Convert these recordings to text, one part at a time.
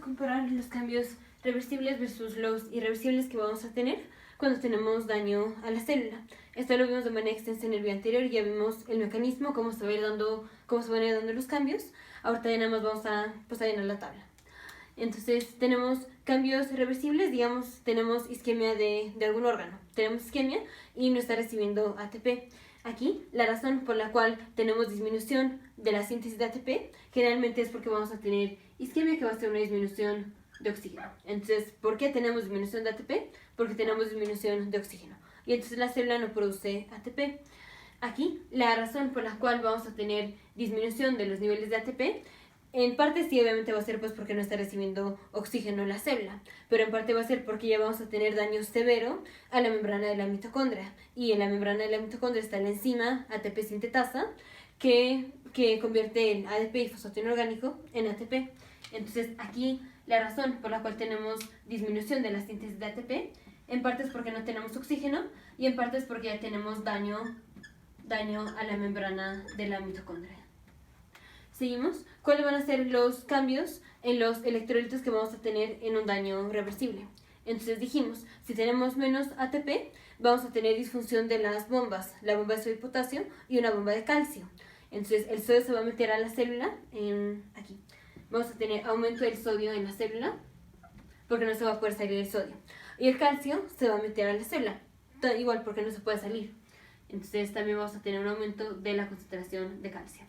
comparar los cambios reversibles versus los irreversibles que vamos a tener cuando tenemos daño a la célula. Esto lo vimos de manera extensa en el video anterior, ya vimos el mecanismo, cómo se van a ir dando los cambios. Ahorita ya nada más vamos a llenar la tabla. Entonces tenemos cambios reversibles, digamos, tenemos isquemia de algún órgano. Tenemos isquemia y no está recibiendo ATP. Aquí, la razón por la cual tenemos disminución de la síntesis de ATP, generalmente es porque vamos a tener isquemia, que va a ser una disminución de oxígeno. Entonces, ¿por qué tenemos disminución de ATP? Porque tenemos disminución de oxígeno. Y entonces la célula no produce ATP. Aquí, la razón por la cual vamos a tener disminución de los niveles de ATP, en parte sí, obviamente va a ser pues porque no está recibiendo oxígeno la célula, pero en parte va a ser porque ya vamos a tener daño severo a la membrana de la mitocondria. Y en la membrana de la mitocondria está la enzima ATP sintetasa que convierte el ADP y fosfato inorgánico en ATP. Entonces aquí la razón por la cual tenemos disminución de la síntesis de ATP, en parte es porque no tenemos oxígeno y en parte es porque ya tenemos daño a la membrana de la mitocondria. Seguimos. ¿Cuáles van a ser los cambios en los electrolitos que vamos a tener en un daño reversible? Entonces dijimos, si tenemos menos ATP, vamos a tener disfunción de las bombas, la bomba de sodio y potasio y una bomba de calcio. Entonces el sodio se va a meter a la célula aquí. Vamos a tener aumento del sodio en la célula porque no se va a poder salir el sodio. Y el calcio se va a meter a la célula, igual porque no se puede salir. Entonces también vamos a tener un aumento de la concentración de calcio.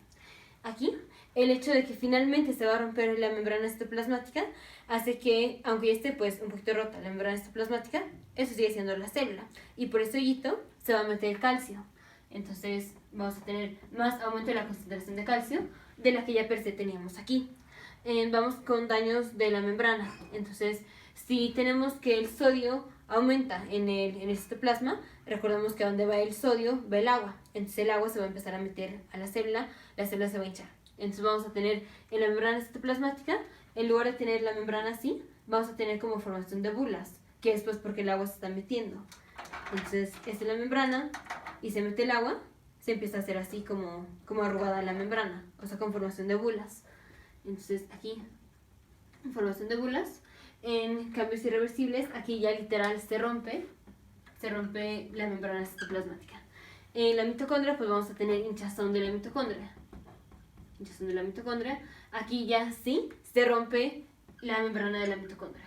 Aquí, el hecho de que finalmente se va a romper la membrana citoplasmática hace que, aunque ya esté pues un poquito rota la membrana citoplasmática, eso sigue siendo la célula. Y por ese hoyito se va a meter el calcio. Entonces vamos a tener más aumento de la concentración de calcio de la que ya per se teníamos aquí. Vamos con daños de la membrana. Entonces, si tenemos que el sodio aumenta en el citoplasma, recordemos que donde va el sodio va el agua. Entonces el agua se va a empezar a meter a la célula se va a hinchar. Entonces vamos a tener en la membrana citoplasmática, en lugar de tener la membrana así, vamos a tener como formación de bulas, que es pues porque el agua se está metiendo. Entonces esta es la membrana y se mete el agua, se empieza a hacer así como arrugada la membrana, o sea con formación de bulas. Entonces aquí, formación de bulas. En cambios irreversibles, aquí ya literal se rompe la membrana citoplasmática. En la mitocondria pues vamos a tener hinchazón de la mitocondria. Aquí ya sí se rompe la membrana de la mitocondria.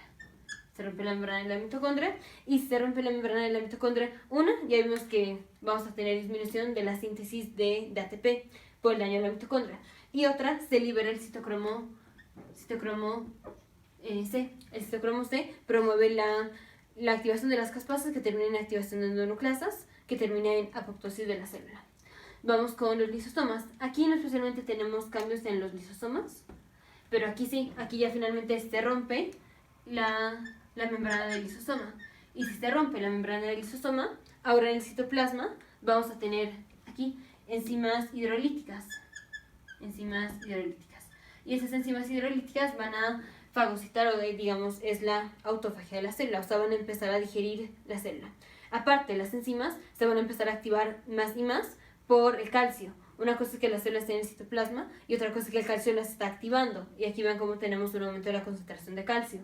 Se rompe la membrana de la mitocondria y si se rompe la membrana de la mitocondria, ya vimos que vamos a tener disminución de la síntesis de ATP por el daño a la mitocondria. Y otra, se libera el citocromo C. El citocromo C promueve la activación de las caspasas que termina en activación de endonucleasas que termina en apoptosis de la célula. Vamos con los lisosomas. Aquí no especialmente tenemos cambios en los lisosomas, pero aquí sí, aquí ya finalmente se rompe la membrana del lisosoma. Y si se rompe la membrana del lisosoma, ahora en el citoplasma vamos a tener aquí enzimas hidrolíticas. Y esas enzimas hidrolíticas van a fagocitar, o digamos, es la autofagia de la célula, o sea, van a empezar a digerir la célula. Aparte, las enzimas se van a empezar a activar más y más por el calcio. Una cosa es que la célula esté en el citoplasma y otra cosa es que el calcio las está activando. Y aquí ven cómo tenemos un aumento de la concentración de calcio.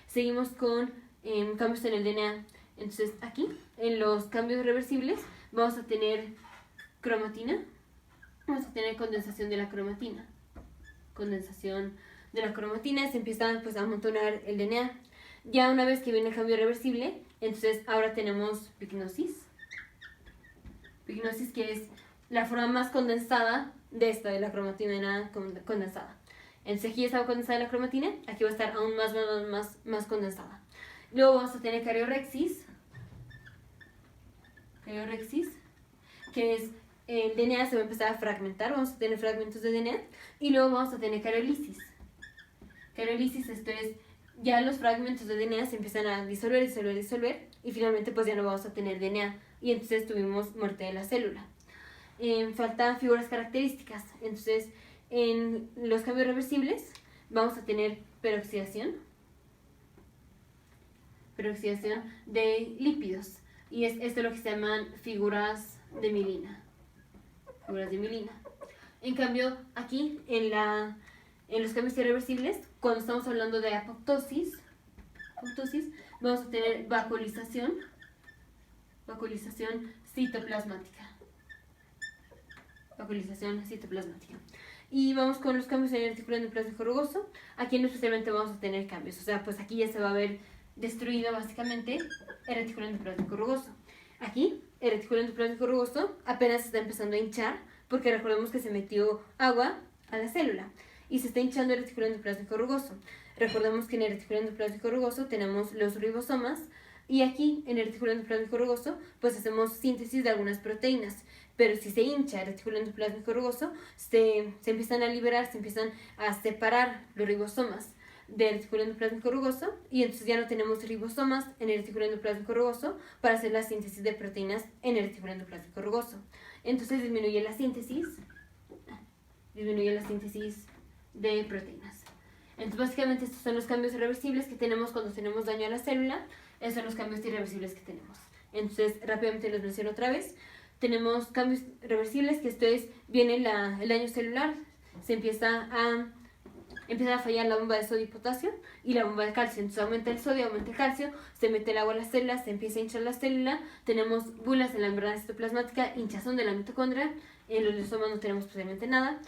Seguimos con cambios en el DNA. Entonces, aquí, en los cambios reversibles, vamos a tener cromatina. Vamos a tener condensación de la cromatina. Se empieza pues, a amontonar el DNA. Ya una vez que viene el cambio reversible, entonces ahora tenemos pignosis. Pignosis, que es la forma más condensada de la cromatina condensada. Entonces aquí estaba condensada la cromatina, aquí va a estar aún más condensada. Luego vamos a tener cariorexis, que es el DNA se va a empezar a fragmentar, vamos a tener fragmentos de DNA, y luego vamos a tener cariolisis. Cariolisis, esto es, ya los fragmentos de DNA se empiezan a disolver, y finalmente pues ya no vamos a tener DNA, y entonces tuvimos muerte de la célula. Faltan figuras características, entonces en los cambios reversibles vamos a tener peroxidación de lípidos, y esto es lo que se llaman figuras de mielina. En cambio, aquí en En los cambios irreversibles, cuando estamos hablando de apoptosis, vamos a tener vacuolización citoplasmática. Y vamos con los cambios en el reticulado endoplasmático rugoso. Aquí no especialmente vamos a tener cambios, o sea, pues aquí ya se va a ver destruido básicamente el reticulado endoplasmático rugoso. Aquí, el reticulado endoplasmático rugoso apenas está empezando a hinchar, porque recordemos que se metió agua a la célula y se está hinchando el reticulado endoplasmático rugoso. Recordemos que en el reticulado endoplasmático rugoso tenemos los ribosomas y aquí en el reticulado endoplasmático rugoso pues hacemos síntesis de algunas proteínas. Pero si se hincha el reticulado endoplasmático rugoso, se empiezan a liberar, se empiezan a separar los ribosomas del reticulado endoplasmático rugoso y entonces ya no tenemos ribosomas en el reticulado endoplasmático rugoso para hacer la síntesis de proteínas en el reticulado endoplasmático rugoso. Entonces disminuye la síntesis de proteínas. Entonces básicamente estos son los cambios irreversibles que tenemos cuando tenemos daño a la célula. Esos son los cambios irreversibles que tenemos. Entonces rápidamente los menciono otra vez. Tenemos cambios reversibles, que esto es, viene el daño celular, se empieza a fallar la bomba de sodio y potasio y la bomba de calcio. Entonces aumenta el sodio, aumenta el calcio, se mete el agua a la célula, se empieza a hinchar la célula, tenemos bulas en la membrana citoplasmática, hinchazón de la mitocondria, en los lisosomas no tenemos precisamente nada,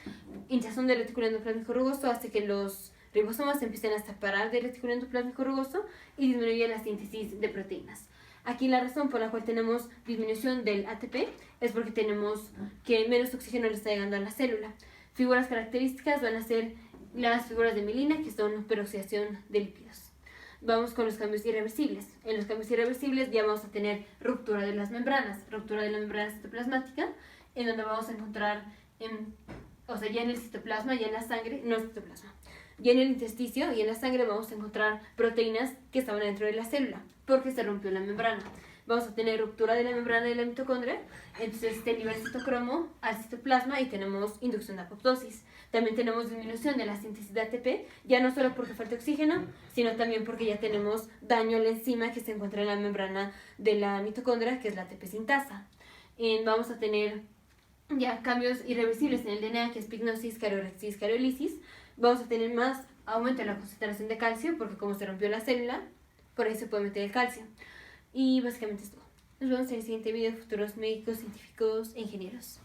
hinchazón del reticulado endoplasmático rugoso hace que los ribosomas se empiecen a separar del reticulado endoplasmático rugoso y disminuye la síntesis de proteínas. Aquí la razón por la cual tenemos disminución del ATP es porque tenemos que menos oxígeno le está llegando a la célula. Figuras características van a ser las figuras de mielina, que son peroxidación de lípidos. Vamos con los cambios irreversibles. En los cambios irreversibles ya vamos a tener ruptura de las membranas, ruptura de la membrana citoplasmática, en donde vamos a encontrar, ya en el citoplasma, ya en la sangre, no citoplasma, ya en el intersticio y en la sangre vamos a encontrar proteínas que estaban dentro de la célula, porque se rompió la membrana. Vamos a tener ruptura de la membrana de la mitocondria, entonces se libera el citocromo al citoplasma y tenemos inducción de apoptosis. También tenemos disminución de la síntesis de ATP, ya no solo porque falta oxígeno, sino también porque ya tenemos daño a la enzima que se encuentra en la membrana de la mitocondria, que es la ATP sintasa. Vamos a tener ya cambios irreversibles en el DNA, que es pignosis, cariorexis, cariolisis. Vamos a tener más aumento en la concentración de calcio, porque como se rompió la célula, por ahí se puede meter el calcio. Y básicamente es todo. Nos vemos en el siguiente video, futuros médicos, científicos e ingenieros.